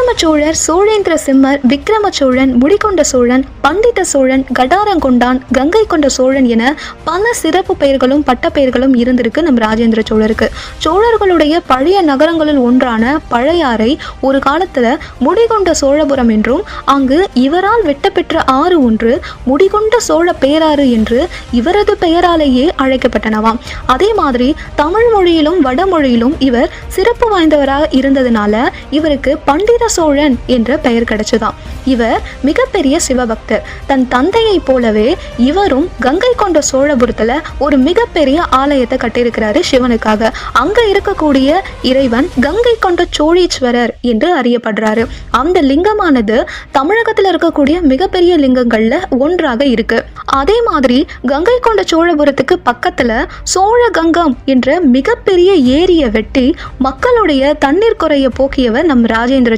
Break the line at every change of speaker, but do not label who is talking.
விக்ரம சோழர், சோழேந்திர simmer, Vikrama Cholan, முடிகொண்ட Cholan, பண்டித சோழன், கடாரங்கொண்டான், கங்கை கொண்ட சோழன் என பல சிறப்பு பெயர்களும் பட்ட பெயர்களும் இருந்திருக்கு நம் ராஜேந்திர சோழருக்கு. சோழர்களுடைய பழைய நகரங்களில் ஒன்றான பழையாறை ஒரு காலத்துல முடிகொண்ட சோழபுரம் என்றும், அங்கு இவரால் வெட்டப்பெற்ற ஆறு ஒன்று முடிகொண்ட சோழ பேராறு என்று இவரது பெயராலேயே அழைக்கப்பட்டனவாம். அதே மாதிரி தமிழ் மொழியிலும் வடமொழியிலும் இவர் சிறப்பு வாய்ந்தவராக இருந்ததுனால இவருக்கு பண்டித சோழன் என்ற பெயர் கிடைச்சதாம். இவர் மிகப்பெரிய சிவபக்தர். தன் தந்தையை போலவே இவரும் கங்கை கொண்ட சோழபுரத்துல ஒரு மிகப்பெரிய ஆலயத்தை கட்டியிருக்கிறாரு சிவனுக்காக. அங்க இருக்கக்கூடிய இறைவன் கங்கை கொண்ட சோழீஸ்வரர் என்று அறியப்படுறாரு. அந்த லிங்கமானது தமிழகத்தில் இருக்கக்கூடிய மிகப்பெரிய லிங்கங்கள்ல ஒன்றாக இருக்கு. அதே மாதிரி கங்கை கொண்ட சோழபுரத்துக்கு பக்கத்துல சோழ கங்கம் என்ற மிகப்பெரிய ஏரியை வெட்டி மக்களுடைய தண்ணீர் குறைய போக்கியவர் நம் ராஜேந்திர சோழன்.